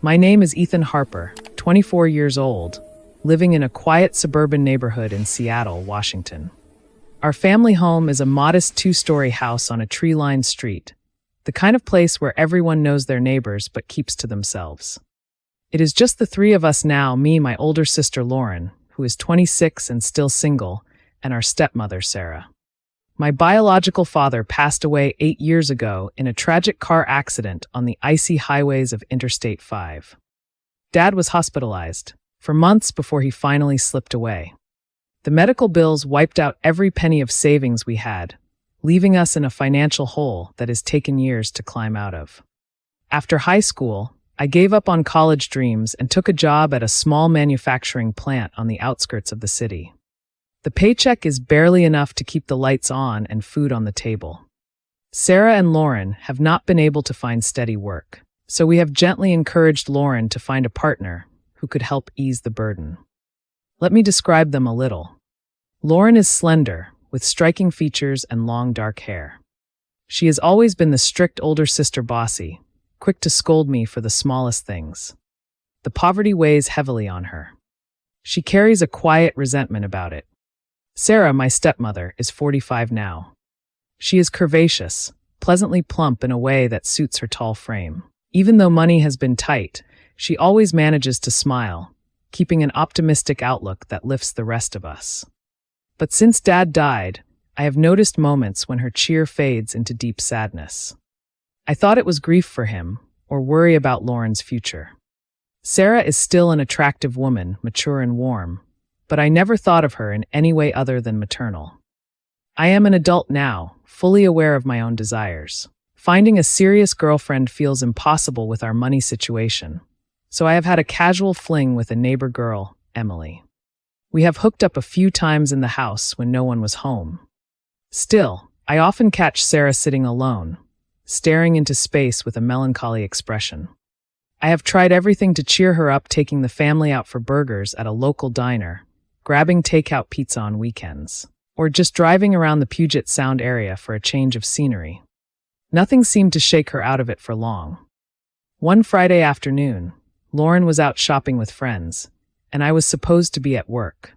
My name is Ethan Harper, 24 years old, living in a quiet suburban neighborhood in Seattle, Washington. Our family home is a modest two-story house on a tree-lined street, the kind of place where everyone knows their neighbors but keeps to themselves. It is just the three of us now, me, my older sister Lauren, who is 26 and still single, and our stepmother Sarah. My biological father passed away 8 years ago in a tragic car accident on the icy highways of Interstate 5. Dad was hospitalized for months before he finally slipped away. The medical bills wiped out every penny of savings we had, leaving us in a financial hole that has taken years to climb out of. After high school, I gave up on college dreams and took a job at a small manufacturing plant on the outskirts of the city. The paycheck is barely enough to keep the lights on and food on the table. Sarah and Lauren have not been able to find steady work, so we have gently encouraged Lauren to find a partner who could help ease the burden. Let me describe them a little. Lauren is slender, with striking features and long dark hair. She has always been the strict older sister bossy, quick to scold me for the smallest things. The poverty weighs heavily on her. She carries a quiet resentment about it. Sarah, my stepmother, is 45 now. She is curvaceous, pleasantly plump in a way that suits her tall frame. Even though money has been tight, she always manages to smile, keeping an optimistic outlook that lifts the rest of us. But since Dad died, I have noticed moments when her cheer fades into deep sadness. I thought it was grief for him, or worry about Lauren's future. Sarah is still an attractive woman, mature and warm, but I never thought of her in any way other than maternal. I am an adult now, fully aware of my own desires. Finding a serious girlfriend feels impossible with our money situation, so I have had a casual fling with a neighbor girl, Emily. We have hooked up a few times in the house when no one was home. Still, I often catch Sarah sitting alone, staring into space with a melancholy expression. I have tried everything to cheer her up, taking the family out for burgers at a local diner, grabbing takeout pizza on weekends, or just driving around the Puget Sound area for a change of scenery. Nothing seemed to shake her out of it for long. One Friday afternoon, Lauren was out shopping with friends, and I was supposed to be at work.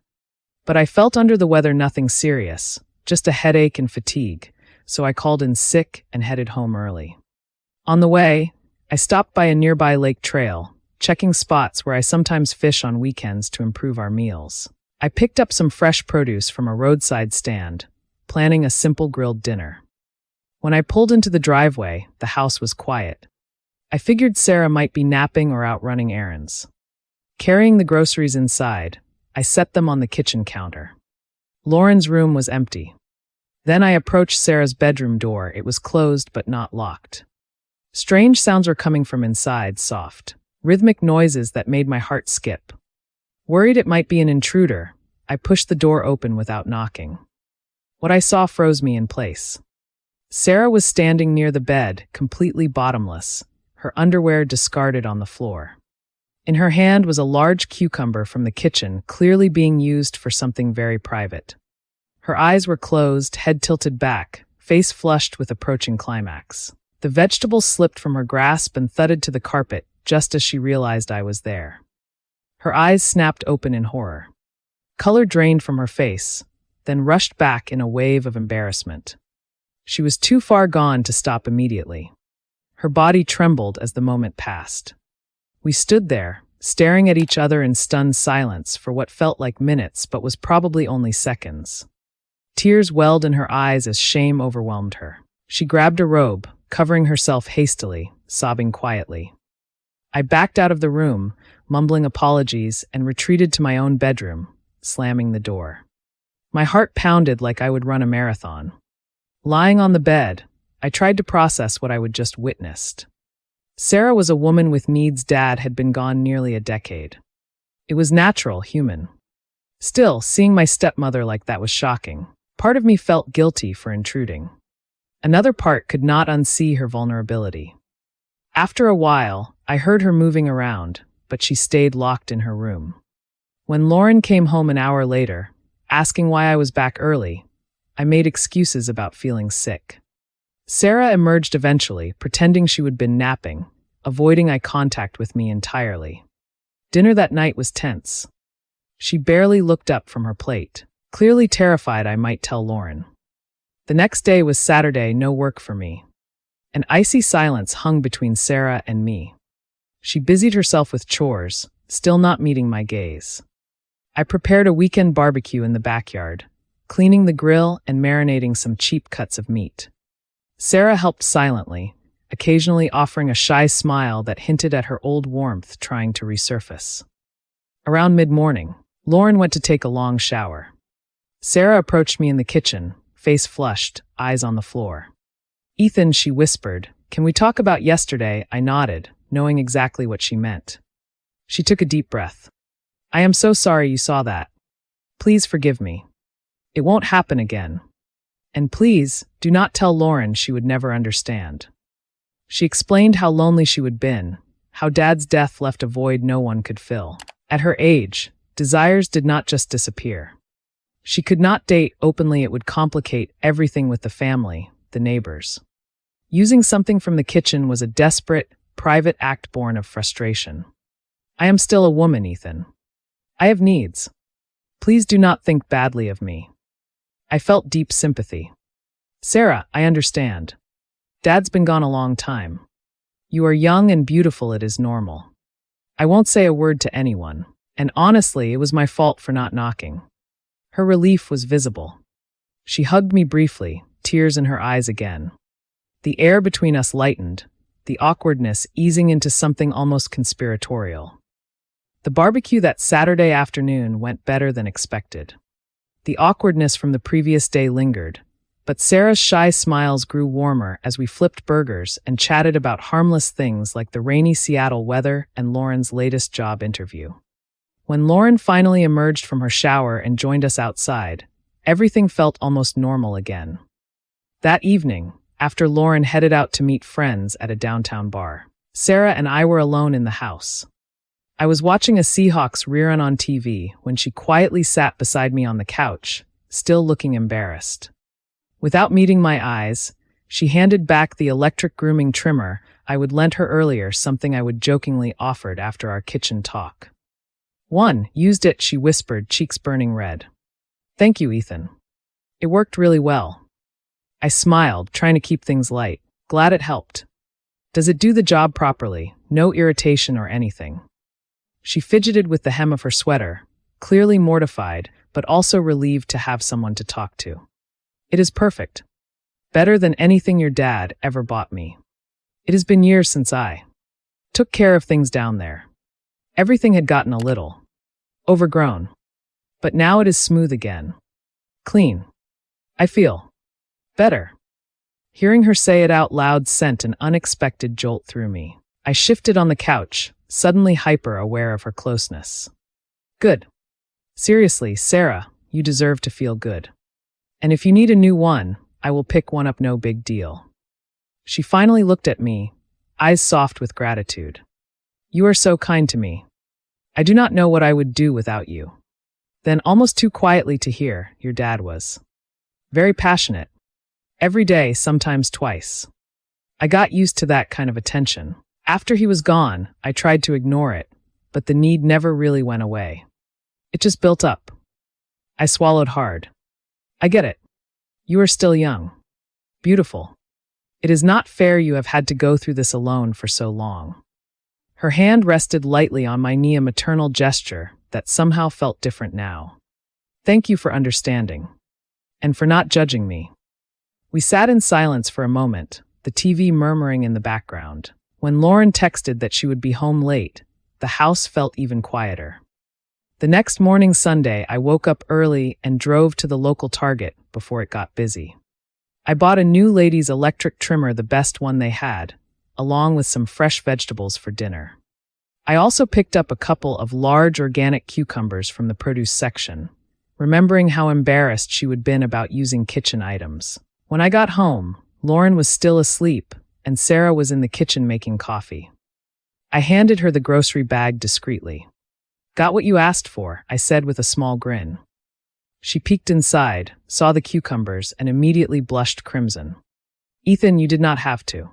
But I felt under the weather, nothing serious, just a headache and fatigue, so I called in sick and headed home early. On the way, I stopped by a nearby lake trail, checking spots where I sometimes fish on weekends to improve our meals. I picked up some fresh produce from a roadside stand, planning a simple grilled dinner. When I pulled into the driveway, the house was quiet. I figured Sarah might be napping or out running errands. Carrying the groceries inside, I set them on the kitchen counter. Lauren's room was empty. Then I approached Sarah's bedroom door. It was closed but not locked. Strange sounds were coming from inside, soft, rhythmic noises that made my heart skip. Worried it might be an intruder, I pushed the door open without knocking. What I saw froze me in place. Sarah was standing near the bed, completely bottomless, her underwear discarded on the floor. In her hand was a large cucumber from the kitchen, clearly being used for something very private. Her eyes were closed, head tilted back, face flushed with approaching climax. The vegetable slipped from her grasp and thudded to the carpet just as she realized I was there. Her eyes snapped open in horror. Color drained from her face, then rushed back in a wave of embarrassment. She was too far gone to stop immediately. Her body trembled as the moment passed. We stood there, staring at each other in stunned silence for what felt like minutes but was probably only seconds. Tears welled in her eyes as shame overwhelmed her. She grabbed a robe, covering herself hastily, sobbing quietly. I backed out of the room, mumbling apologies, and retreated to my own bedroom, slamming the door. My heart pounded like I would run a marathon. Lying on the bed, I tried to process what I would just witnessed. Sarah was a woman with needs. Dad had been gone nearly a decade. It was natural, human. Still, seeing my stepmother like that was shocking. Part of me felt guilty for intruding. Another part could not unsee her vulnerability. After a while, I heard her moving around, but she stayed locked in her room. When Lauren came home an hour later, asking why I was back early, I made excuses about feeling sick. Sarah emerged eventually, pretending she had been napping, avoiding eye contact with me entirely. Dinner that night was tense. She barely looked up from her plate, clearly terrified I might tell Lauren. The next day was Saturday, no work for me. An icy silence hung between Sarah and me. She busied herself with chores, still not meeting my gaze. I prepared a weekend barbecue in the backyard, cleaning the grill and marinating some cheap cuts of meat. Sarah helped silently, occasionally offering a shy smile that hinted at her old warmth trying to resurface. Around mid-morning, Lauren went to take a long shower. Sarah approached me in the kitchen, face flushed, eyes on the floor. "Ethan," she whispered, "can we talk about yesterday?" I nodded, knowing exactly what she meant. She took a deep breath. "I am so sorry you saw that. Please forgive me. It won't happen again. And please, do not tell Lauren, she would never understand." She explained how lonely she would been, how Dad's death left a void no one could fill. At her age, desires did not just disappear. She could not date openly, it would complicate everything with the family, the neighbors. Using something from the kitchen was a desperate, private act born of frustration. "I am still a woman, Ethan. I have needs. Please do not think badly of me." I felt deep sympathy. "Sarah, I understand. Dad's been gone a long time. You are young and beautiful, it is normal. I won't say a word to anyone, and honestly, it was my fault for not knocking." Her relief was visible. She hugged me briefly, tears in her eyes again. The air between us lightened, the awkwardness easing into something almost conspiratorial. The barbecue that Saturday afternoon went better than expected. The awkwardness from the previous day lingered, but Sarah's shy smiles grew warmer as we flipped burgers and chatted about harmless things like the rainy Seattle weather and Lauren's latest job interview. When Lauren finally emerged from her shower and joined us outside, everything felt almost normal again. That evening, after Lauren headed out to meet friends at a downtown bar, Sarah and I were alone in the house. I was watching a Seahawks rerun on TV when she quietly sat beside me on the couch, still looking embarrassed. Without meeting my eyes, she handed back the electric grooming trimmer I would lent her earlier, something I would jokingly offered after our kitchen talk. Used it," she whispered, cheeks burning red. "Thank you, Ethan. It worked really well." I smiled, trying to keep things light. "Glad it helped. Does it do the job properly? No irritation or anything?" She fidgeted with the hem of her sweater, clearly mortified, but also relieved to have someone to talk to. "It is perfect. Better than anything your dad ever bought me. It has been years since I took care of things down there. Everything had gotten a little overgrown. But now it is smooth again. Clean. I feel better." Hearing her say it out loud sent an unexpected jolt through me. I shifted on the couch, suddenly hyper-aware of her closeness. "Good. Seriously, Sarah, you deserve to feel good. And if you need a new one, I will pick one up, no big deal." She finally looked at me, eyes soft with gratitude. "You are so kind to me. I do not know what I would do without you." Then, almost too quietly to hear, "Your dad was very passionate. Every day, sometimes twice. I got used to that kind of attention. After he was gone, I tried to ignore it, but the need never really went away. It just built up." I swallowed hard. "I get it. You are still young. Beautiful. It is not fair you have had to go through this alone for so long." Her hand rested lightly on my knee, a maternal gesture that somehow felt different now. "Thank you for understanding. And for not judging me." We sat in silence for a moment, the TV murmuring in the background. When Lauren texted that she would be home late, the house felt even quieter. The next morning, Sunday, I woke up early and drove to the local Target before it got busy. I bought a new ladies' electric trimmer, the best one they had, along with some fresh vegetables for dinner. I also picked up a couple of large organic cucumbers from the produce section, remembering how embarrassed she would been about using kitchen items. When I got home, Lauren was still asleep, and Sarah was in the kitchen making coffee. I handed her the grocery bag discreetly. "Got what you asked for," I said with a small grin. She peeked inside, saw the cucumbers, and immediately blushed crimson. "Ethan, you did not have to.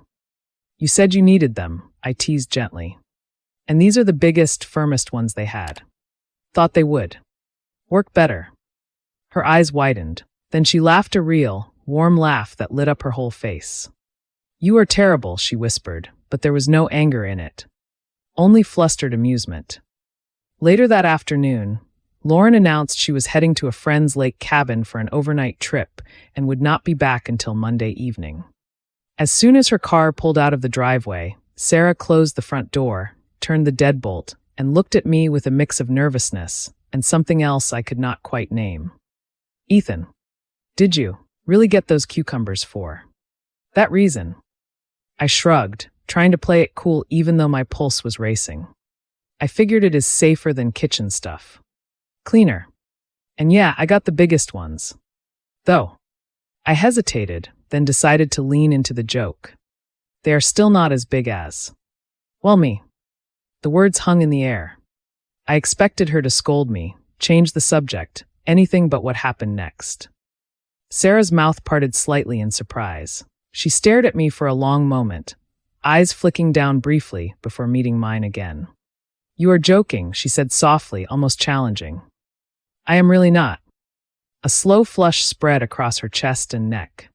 You said you needed them," I teased gently. And these are the biggest, firmest ones they had. Thought they would. Work better. Her eyes widened. Then she laughed a real, warm laugh that lit up her whole face. You are terrible, she whispered, but there was no anger in it. Only flustered amusement. Later that afternoon, Lauren announced she was heading to a friend's lake cabin for an overnight trip and would not be back until Monday evening. As soon as her car pulled out of the driveway, Sarah closed the front door, turned the deadbolt, and looked at me with a mix of nervousness and something else I could not quite name. Ethan, did you really get those cucumbers for that reason? I shrugged, trying to play it cool even though my pulse was racing. I figured it is safer than kitchen stuff. Cleaner. And yeah, I got the biggest ones. Though. I hesitated, then decided to lean into the joke. They are still not as big as. Well, me. The words hung in the air. I expected her to scold me, change the subject, anything but what happened next. Sarah's mouth parted slightly in surprise. She stared at me for a long moment, eyes flicking down briefly before meeting mine again. You are joking, she said softly, almost challenging. I am really not. A slow flush spread across her chest and neck.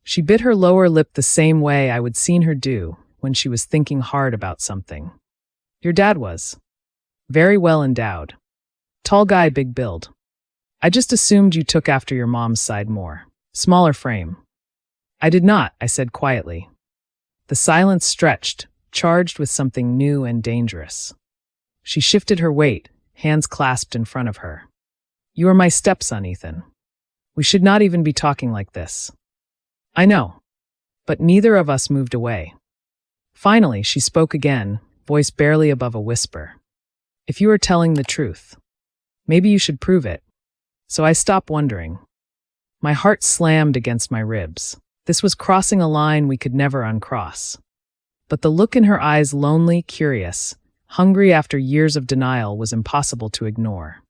She bit her lower lip the same way I would seen her do when she was thinking hard about something. Your dad was. Very well endowed. Tall guy, big build. I just assumed you took after your mom's side more. Smaller frame. I did not, I said quietly. The silence stretched, charged with something new and dangerous. She shifted her weight, hands clasped in front of her. You are my stepson, Ethan. We should not even be talking like this. I know. But neither of us moved away. Finally, she spoke again, voice barely above a whisper. If you are telling the truth, maybe you should prove it. So I stopped wondering. My heart slammed against my ribs. This was crossing a line we could never uncross. But the look in her eyes, lonely, curious, hungry after years of denial, was impossible to ignore.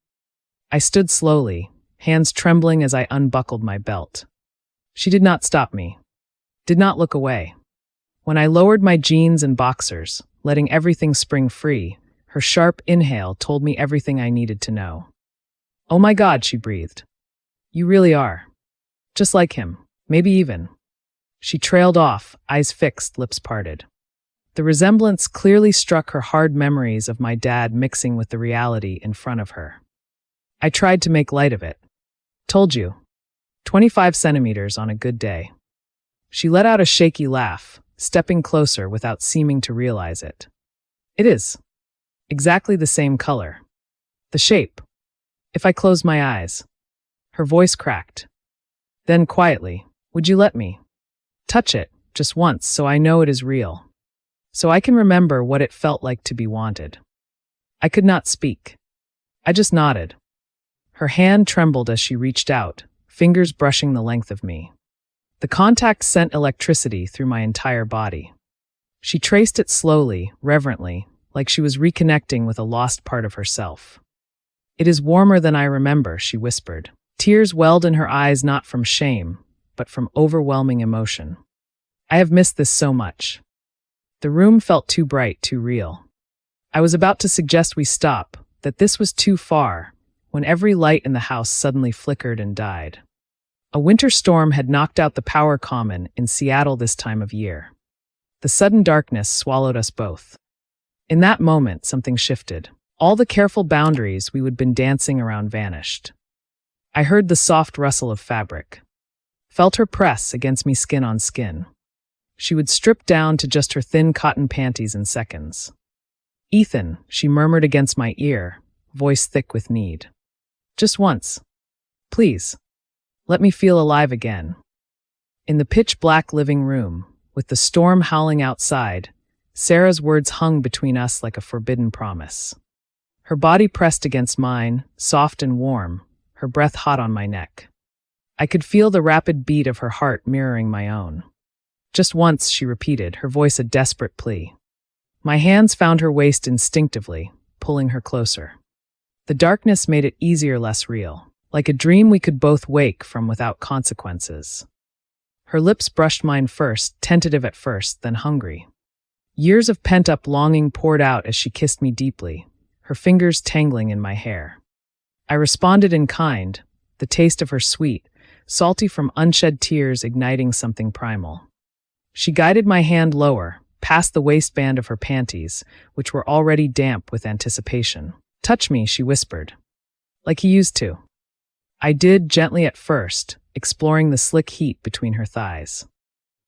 I stood slowly, hands trembling as I unbuckled my belt. She did not stop me. Did not look away. When I lowered my jeans and boxers, letting everything spring free, her sharp inhale told me everything I needed to know. Oh my God, she breathed. You really are. Just like him, maybe even. She trailed off, eyes fixed, lips parted. The resemblance clearly struck her hard memories of my dad mixing with the reality in front of her. I tried to make light of it. Told you. 25 centimeters on a good day. She let out a shaky laugh, stepping closer without seeming to realize it. It is. Exactly the same color. The shape. If I close my eyes. Her voice cracked. Then quietly, would you let me touch it, just once, so I know it is real? So I can remember what it felt like to be wanted. I could not speak. I just nodded. Her hand trembled as she reached out, fingers brushing the length of me. The contact sent electricity through my entire body. She traced it slowly, reverently, like she was reconnecting with a lost part of herself. It is warmer than I remember, she whispered. Tears welled in her eyes, not from shame, but from overwhelming emotion. I have missed this so much. The room felt too bright, too real. I was about to suggest we stop, that this was too far, when every light in the house suddenly flickered and died. A winter storm had knocked out the power common in Seattle this time of year. The sudden darkness swallowed us both. In that moment, something shifted. All the careful boundaries we would been dancing around vanished. I heard the soft rustle of fabric. Felt her press against me skin on skin. She would strip down to just her thin cotton panties in seconds. Ethan, she murmured against my ear, voice thick with need. Just once. Please. Let me feel alive again. In the pitch-black living room, with the storm howling outside, Sarah's words hung between us like a forbidden promise. Her body pressed against mine, soft and warm, her breath hot on my neck. I could feel the rapid beat of her heart mirroring my own. Just once, she repeated, her voice a desperate plea. My hands found her waist instinctively, pulling her closer. The darkness made it easier, less real, like a dream we could both wake from without consequences. Her lips brushed mine first, tentative at first, then hungry. Years of pent-up longing poured out as she kissed me deeply, her fingers tangling in my hair. I responded in kind, the taste of her sweet, salty from unshed tears igniting something primal. She guided my hand lower, past the waistband of her panties, which were already damp with anticipation. "Touch me," she whispered. "Like he used to." I did, gently at first, exploring the slick heat between her thighs.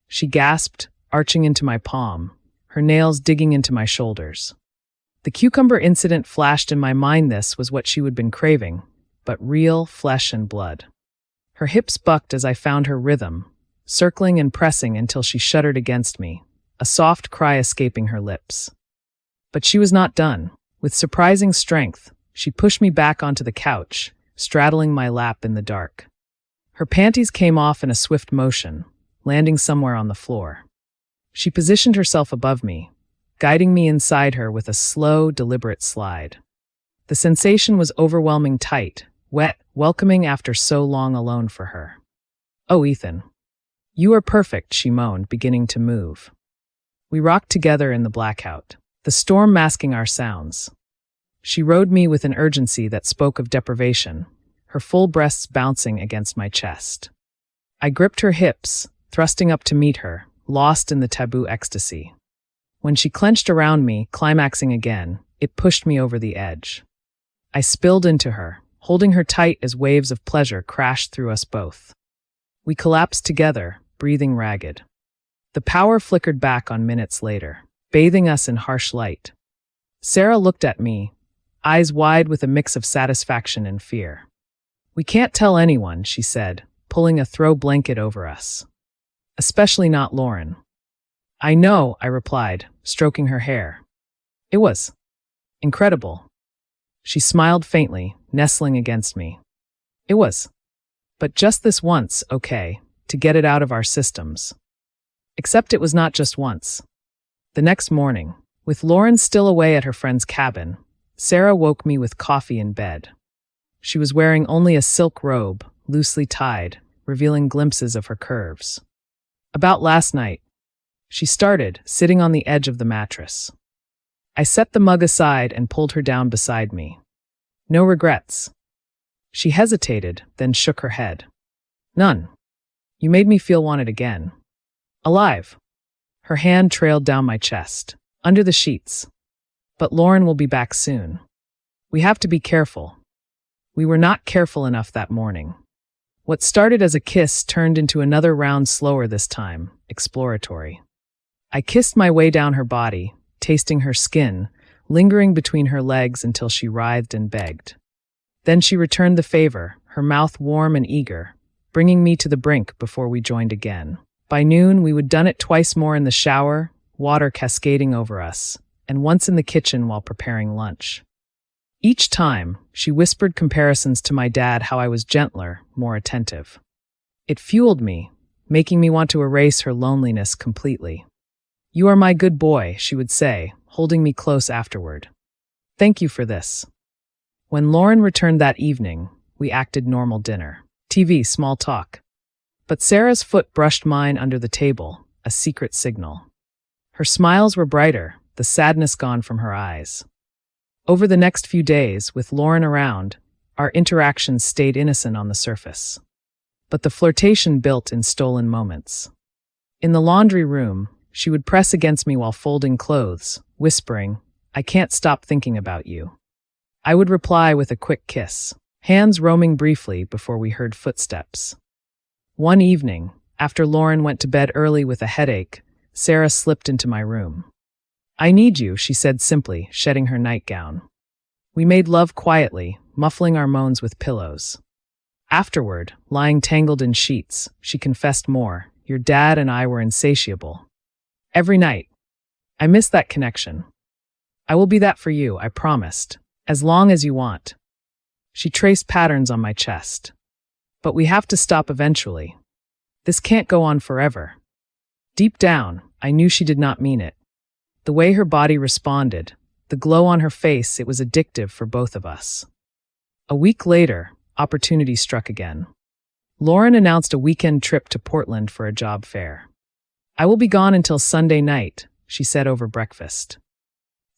She gasped, arching into my palm, her nails digging into my shoulders. The cucumber incident flashed in my mind. This was what she would been craving, but real flesh and blood. Her hips bucked as I found her rhythm, circling and pressing until she shuddered against me, a soft cry escaping her lips. But she was not done. With surprising strength, she pushed me back onto the couch, straddling my lap in the dark. Her panties came off in a swift motion, landing somewhere on the floor. She positioned herself above me, guiding me inside her with a slow, deliberate slide. The sensation was overwhelming, tight, wet, welcoming after so long alone for her. "Oh, Ethan. You are perfect," she moaned, beginning to move. We rocked together in the blackout, the storm masking our sounds. She rode me with an urgency that spoke of deprivation, her full breasts bouncing against my chest. I gripped her hips, thrusting up to meet her, lost in the taboo ecstasy. When she clenched around me, climaxing again, it pushed me over the edge. I spilled into her, holding her tight as waves of pleasure crashed through us both. We collapsed together, breathing ragged. The power flickered back on minutes later, bathing us in harsh light. Sarah looked at me, eyes wide with a mix of satisfaction and fear. "We can't tell anyone," she said, pulling a throw blanket over us. "Especially not Lauren." "I know," I replied, stroking her hair. "It was incredible." She smiled faintly, nestling against me. "It was. But just this once, okay, to get it out of our systems." Except it was not just once. The next morning, with Lauren still away at her friend's cabin, Sarah woke me with coffee in bed. She was wearing only a silk robe, loosely tied, revealing glimpses of her curves. "About last night," she started, sitting on the edge of the mattress. I set the mug aside and pulled her down beside me. "No regrets?" She hesitated, then shook her head. "None. You made me feel wanted again. Alive." Her hand trailed down my chest, under the sheets. "But Lauren will be back soon. We have to be careful." We were not careful enough that morning. What started as a kiss turned into another round, slower this time, exploratory. I kissed my way down her body, tasting her skin, lingering between her legs until she writhed and begged. Then she returned the favor, her mouth warm and eager, bringing me to the brink before we joined again. By noon, we would done it twice more in the shower, water cascading over us, and once in the kitchen while preparing lunch. Each time, she whispered comparisons to my dad, how I was gentler, more attentive. It fueled me, making me want to erase her loneliness completely. "You are my good boy," she would say, holding me close afterward. "Thank you for this." When Lauren returned that evening, we acted normal dinner. TV, small talk. But Sarah's foot brushed mine under the table, a secret signal. Her smiles were brighter, the sadness gone from her eyes. Over the next few days, with Lauren around, our interactions stayed innocent on the surface. But the flirtation built in stolen moments. In the laundry room, she would press against me while folding clothes, whispering, "I can't stop thinking about you." I would reply with a quick kiss, hands roaming briefly before we heard footsteps. One evening, after Lauren went to bed early with a headache, Sarah slipped into my room. "I need you," she said simply, shedding her nightgown. We made love quietly, muffling our moans with pillows. Afterward, lying tangled in sheets, she confessed more. "Your dad and I were insatiable. Every night. I miss that connection. I will be that for you," I promised, "as long as you want." She traced patterns on my chest. "But we have to stop eventually. This can't go on forever." Deep down, I knew she did not mean it. The way her body responded, the glow on her face, it was addictive for both of us. A week later, opportunity struck again. Lauren announced a weekend trip to Portland for a job fair. "I will be gone until Sunday night," she said over breakfast.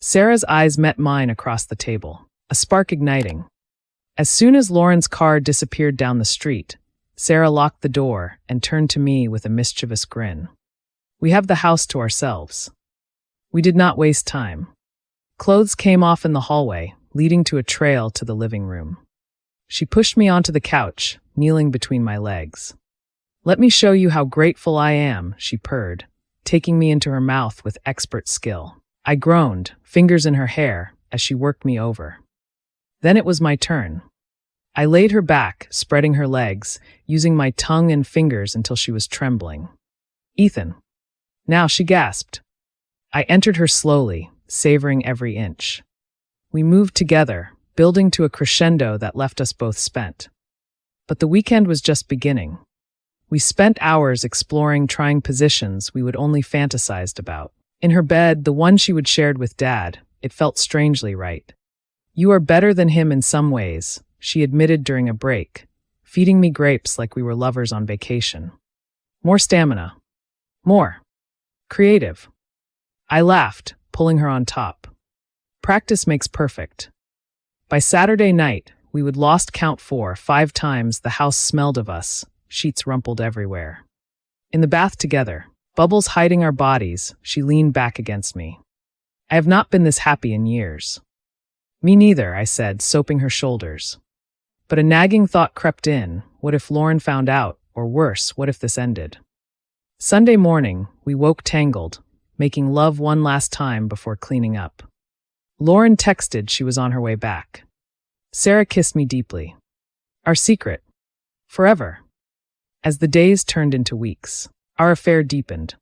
Sarah's eyes met mine across the table, a spark igniting. As soon as Lauren's car disappeared down the street, Sarah locked the door and turned to me with a mischievous grin. We have the house to ourselves. We did not waste time. Clothes came off in the hallway, leading to a trail to the living room. She pushed me onto the couch, kneeling between my legs. "Let me show you how grateful I am," she purred, taking me into her mouth with expert skill. I groaned, fingers in her hair, as she worked me over. Then it was my turn. I laid her back, spreading her legs, using my tongue and fingers until she was trembling. "Ethan." Now she gasped. I entered her slowly, savoring every inch. We moved together, building to a crescendo that left us both spent. But the weekend was just beginning. We spent hours exploring trying positions we would only fantasized about. In her bed, the one she would shared with Dad, it felt strangely right. "You are better than him in some ways," she admitted during a break, feeding me grapes like we were lovers on vacation. "More stamina. More. Creative." I laughed, pulling her on top. Practice makes perfect. By Saturday night, we would lost count 4-5 times. The house smelled of us, sheets rumpled everywhere. In the bath together, bubbles hiding our bodies, she leaned back against me. "I have not been this happy in years." "Me neither," I said, soaping her shoulders. But a nagging thought crept in. What if Lauren found out? Or worse, what if this ended? Sunday morning, we woke tangled, making love one last time before cleaning up. Lauren texted she was on her way back. Sarah kissed me deeply. Our secret. Forever. As the days turned into weeks, our affair deepened.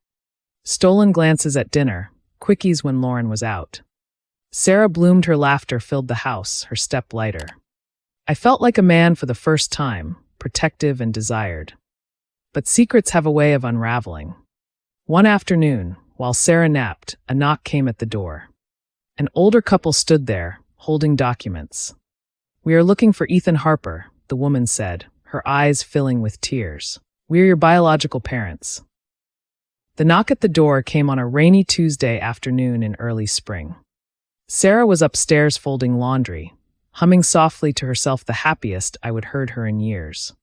Stolen glances at dinner, quickies when Lauren was out. Sarah bloomed, her laughter filled the house, her step lighter. I felt like a man for the first time, protective and desired. But secrets have a way of unraveling. One afternoon, while Sarah napped, a knock came at the door. An older couple stood there, holding documents. "We are looking for Ethan Harper," the woman said, her eyes filling with tears. "We're your biological parents." The knock at the door came on a rainy Tuesday afternoon in early spring. Sarah was upstairs folding laundry, humming softly to herself, the happiest I would heard her in years.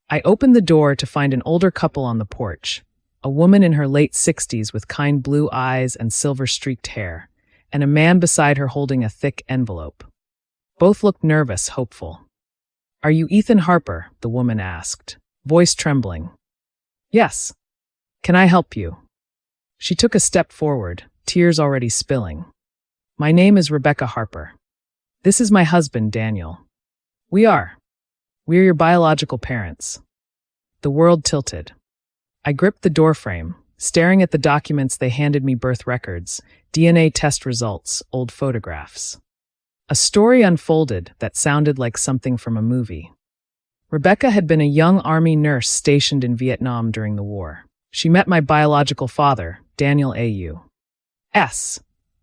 I opened the door to find an older couple on the porch, a woman in her late 60s with kind blue eyes and silver-streaked hair, and a man beside her holding a thick envelope. Both looked nervous, hopeful. "Are you Ethan Harper?" the woman asked, voice trembling. "Yes. Can I help you?" She took a step forward, tears already spilling. "My name is Rebecca Harper. This is my husband, Daniel. We're your biological parents." The world tilted. I gripped the doorframe, staring at the documents they handed me: birth records, DNA test results, old photographs. A story unfolded that sounded like something from a movie. Rebecca had been a young Army nurse stationed in Vietnam during the war. She met my biological father, Daniel A.U.S.,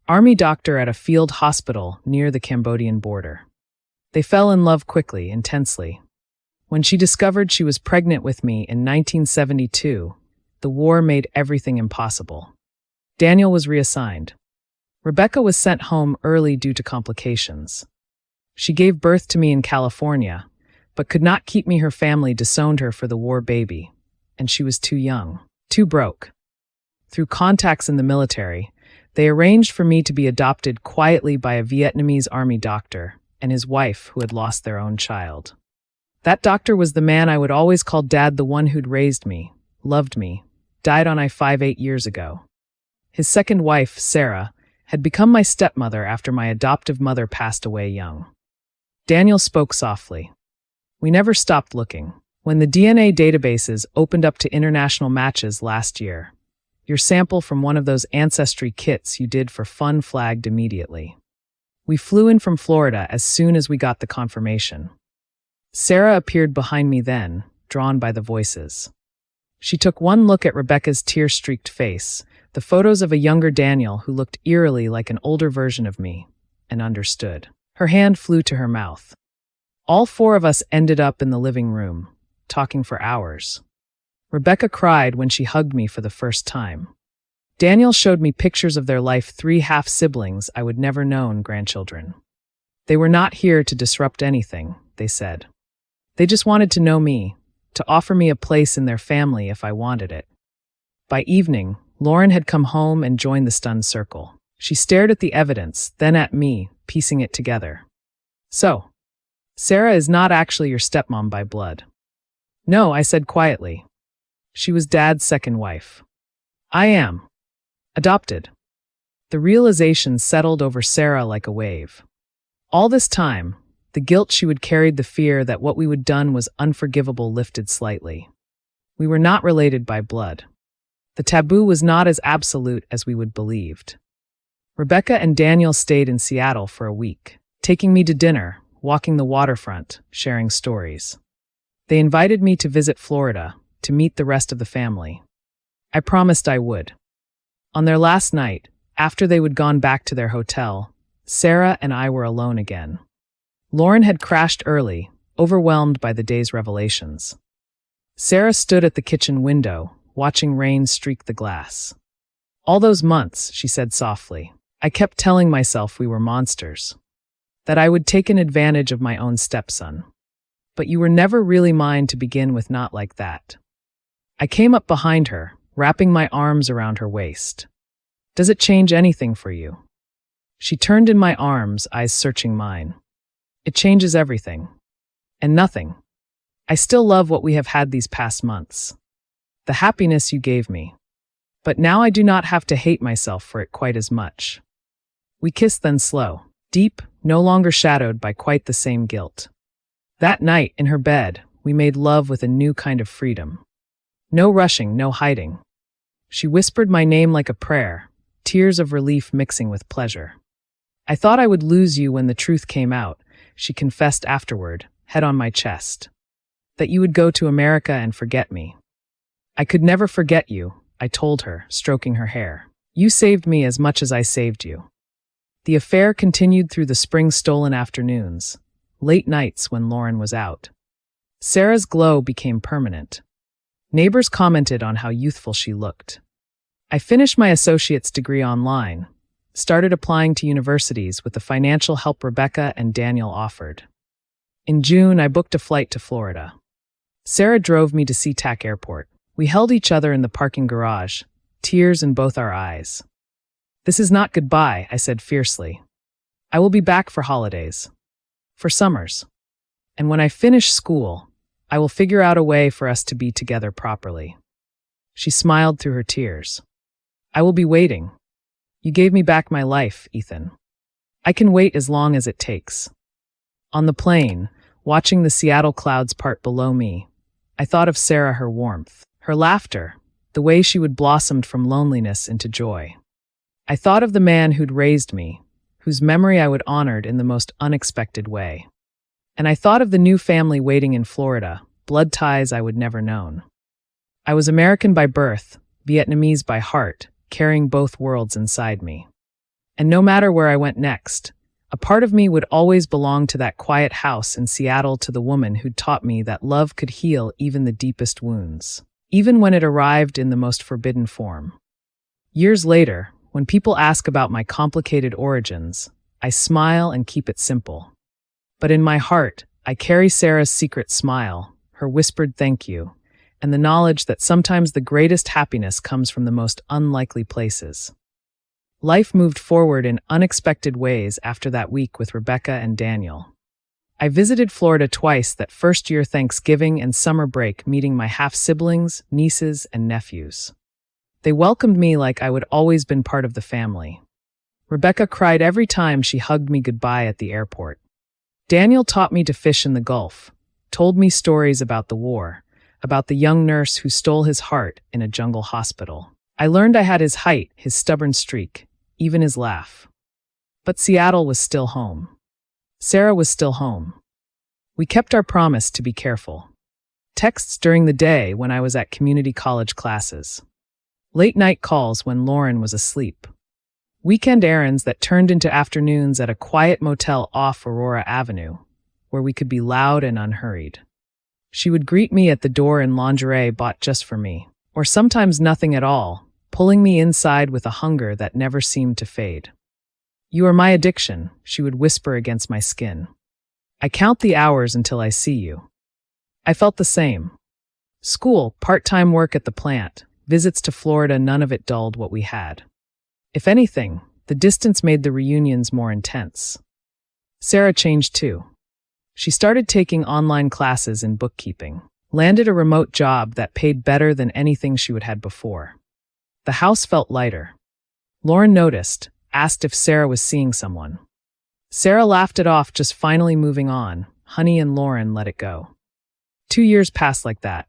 Army doctor at a field hospital near the Cambodian border. They fell in love quickly, intensely. When she discovered she was pregnant with me in 1972, the war made everything impossible. Daniel was reassigned. Rebecca was sent home early due to complications. She gave birth to me in California, but could not keep me. Her family disowned her for the war baby, and she was too young, too broke. Through contacts in the military, they arranged for me to be adopted quietly by a Vietnamese Army doctor and his wife who had lost their own child. That doctor was the man I would always call Dad, the one who'd raised me, loved me, died on I-5 8 years ago. His second wife, Sarah, had become my stepmother after my adoptive mother passed away young. Daniel spoke softly. "We never stopped looking. When the DNA databases opened up to international matches last year, your sample from one of those ancestry kits you did for fun flagged immediately. We flew in from Florida as soon as we got the confirmation." Sarah appeared behind me then, drawn by the voices. She took one look at Rebecca's tear-streaked face, the photos of a younger Daniel who looked eerily like an older version of me, and understood. Her hand flew to her mouth. All four of us ended up in the living room, talking for hours. Rebecca cried when she hugged me for the first time. Daniel showed me pictures of their life, 3 half-siblings I would never known grandchildren. They were not here to disrupt anything, they said. They just wanted to know me, to offer me a place in their family if I wanted it. By evening, Lauren had come home and joined the stunned circle. She stared at the evidence, then at me, piecing it together. So, Sarah is not actually your stepmom by blood. No, I said quietly. She was Dad's second wife. I am. Adopted. The realization settled over Sarah like a wave. All this time, the guilt she would carried, the fear that what we would done was unforgivable lifted slightly. We were not related by blood. The taboo was not as absolute as we would believed. Rebecca and Daniel stayed in Seattle for a week, taking me to dinner, walking the waterfront, sharing stories. They invited me to visit Florida, to meet the rest of the family. I promised I would. On their last night, after they would gone back to their hotel, Sarah and I were alone again. Lauren had crashed early, overwhelmed by the day's revelations. Sarah stood at the kitchen window, watching rain streak the glass. All those months, she said softly, I kept telling myself we were monsters. That I would take an advantage of my own stepson. But you were never really mine to begin with, not like that. I came up behind her, wrapping my arms around her waist. Does it change anything for you? She turned in my arms, eyes searching mine. It changes everything. And nothing. I still love what we have had these past months. The happiness you gave me. But now I do not have to hate myself for it quite as much. We kissed then slow, deep, no longer shadowed by quite the same guilt. That night, in her bed, we made love with a new kind of freedom. No rushing, no hiding. She whispered my name like a prayer, tears of relief mixing with pleasure. I thought I would lose you when the truth came out, she confessed afterward, head on my chest. That you would go to America and forget me. I could never forget you, I told her, stroking her hair. You saved me as much as I saved you. The affair continued through the spring-stolen afternoons, late nights when Lauren was out. Sarah's glow became permanent. Neighbors commented on how youthful she looked. I finished my associate's degree online, started applying to universities with the financial help Rebecca and Daniel offered. In June, I booked a flight to Florida. Sarah drove me to SeaTac Airport. We held each other in the parking garage, tears in both our eyes. This is not goodbye, I said fiercely. I will be back for holidays. For summers. And when I finish school, I will figure out a way for us to be together properly. She smiled through her tears. I will be waiting. You gave me back my life, Ethan. I can wait as long as it takes. On the plane, watching the Seattle clouds part below me, I thought of Sarah, her warmth, her laughter, the way she would blossomed from loneliness into joy. I thought of the man who'd raised me, whose memory I would honored in the most unexpected way. And I thought of the new family waiting in Florida, blood ties I would never known. I was American by birth, Vietnamese by heart, carrying both worlds inside me. And no matter where I went next, a part of me would always belong to that quiet house in Seattle, to the woman who'd taught me that love could heal even the deepest wounds, even when it arrived in the most forbidden form. Years later, when people ask about my complicated origins, I smile and keep it simple. But in my heart, I carry Sarah's secret smile, her whispered thank you, and the knowledge that sometimes the greatest happiness comes from the most unlikely places. Life moved forward in unexpected ways after that week with Rebecca and Daniel. I visited Florida twice that first year, Thanksgiving and summer break, meeting my half-siblings, nieces, and nephews. They welcomed me like I would always been part of the family. Rebecca cried every time she hugged me goodbye at the airport. Daniel taught me to fish in the Gulf, told me stories about the war, about the young nurse who stole his heart in a jungle hospital. I learned I had his height, his stubborn streak, even his laugh. But Seattle was still home. Sarah was still home. We kept our promise to be careful. Texts during the day when I was at community college classes. Late night calls when Lauren was asleep. Weekend errands that turned into afternoons at a quiet motel off Aurora Avenue, where we could be loud and unhurried. She would greet me at the door in lingerie bought just for me, or sometimes nothing at all, pulling me inside with a hunger that never seemed to fade. "You are my addiction," she would whisper against my skin. "I count the hours until I see you." I felt the same. School, part-time work at the plant, visits to Florida, none of it dulled what we had. If anything, the distance made the reunions more intense. Sarah changed too. She started taking online classes in bookkeeping, landed a remote job that paid better than anything she would had before. The house felt lighter. Lauren noticed, asked if Sarah was seeing someone. Sarah laughed it off, just finally moving on. Honey and Lauren let it go. 2 years passed like that.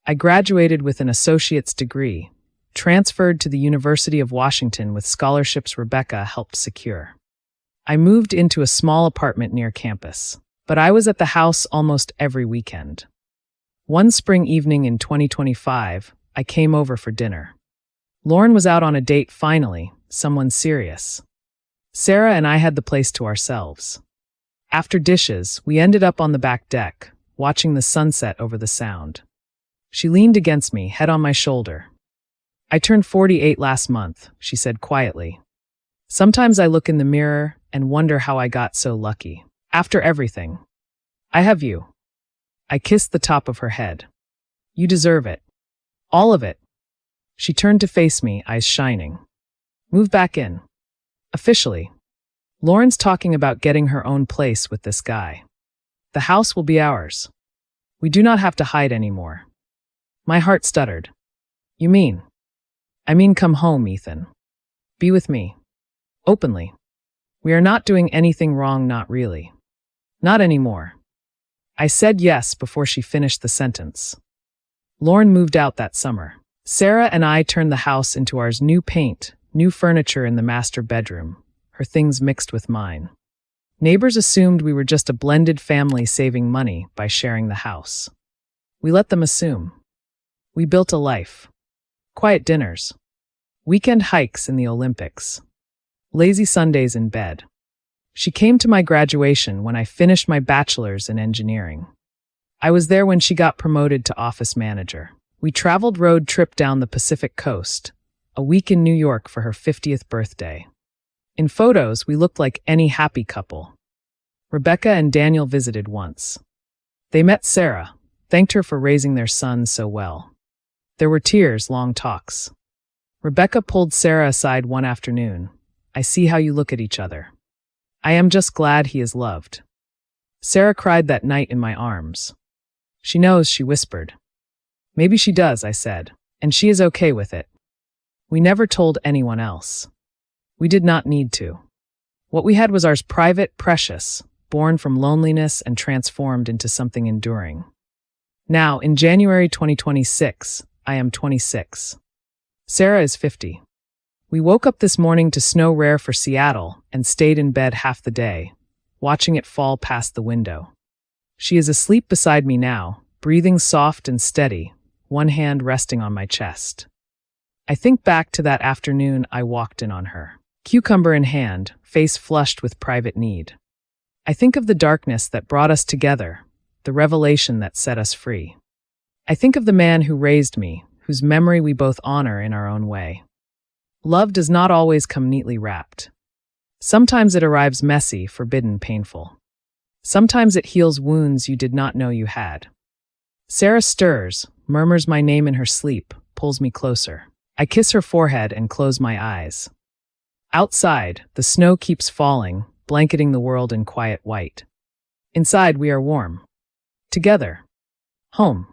I graduated with an associate's degree, transferred to the University of Washington with scholarships Rebecca helped secure. I moved into a small apartment near campus, but I was at the house almost every weekend. One spring evening in 2025, I came over for dinner. Lauren was out on a date finally, someone serious. Sarah and I had the place to ourselves. After dishes, we ended up on the back deck, watching the sunset over the Sound. She leaned against me, head on my shoulder. "I turned 48 last month," she said quietly. "Sometimes I look in the mirror and wonder how I got so lucky. After everything. I have you." I kissed the top of her head. "You deserve it. All of it." She turned to face me, eyes shining. "Move back in. Officially. Lauren's talking about getting her own place with this guy. The house will be ours. We do not have to hide anymore." My heart stuttered. "You mean?" "I mean come home, Ethan. Be with me. Openly. We are not doing anything wrong, not really. Not anymore." I said yes before she finished the sentence. Lauren moved out that summer. Sarah and I turned the house into ours, new paint, new furniture in the master bedroom, her things mixed with mine. Neighbors assumed we were just a blended family saving money by sharing the house. We let them assume. We built a life. Quiet dinners. Weekend hikes in the Olympics. Lazy Sundays in bed. She came to my graduation when I finished my bachelor's in engineering. I was there when she got promoted to office manager. We traveled road trip down the Pacific coast, a week in New York for her 50th birthday. In photos, we looked like any happy couple. Rebecca and Daniel visited once. They met Sarah, thanked her for raising their son so well. There were tears, long talks. Rebecca pulled Sarah aside one afternoon. "I see how you look at each other. I am just glad he is loved." Sarah cried that night in my arms. "She knows," she whispered. "Maybe she does," I said, "and she is okay with it." We never told anyone else. We did not need to. What we had was ours, private, precious, born from loneliness and transformed into something enduring. Now, in January 2026, I am 26. Sarah is 50. We woke up this morning to snow, rare for Seattle, and stayed in bed half the day, watching it fall past the window. She is asleep beside me now, breathing soft and steady, one hand resting on my chest. I think back to that afternoon I walked in on her, cucumber in hand, face flushed with private need. I think of the darkness that brought us together, the revelation that set us free. I think of the man who raised me, whose memory we both honor in our own way. Love does not always come neatly wrapped. Sometimes it arrives messy, forbidden, painful. Sometimes it heals wounds you did not know you had. Sarah stirs, murmurs my name in her sleep, pulls me closer. I kiss her forehead and close my eyes. Outside, the snow keeps falling, blanketing the world in quiet white. Inside, we are warm. Together. Home.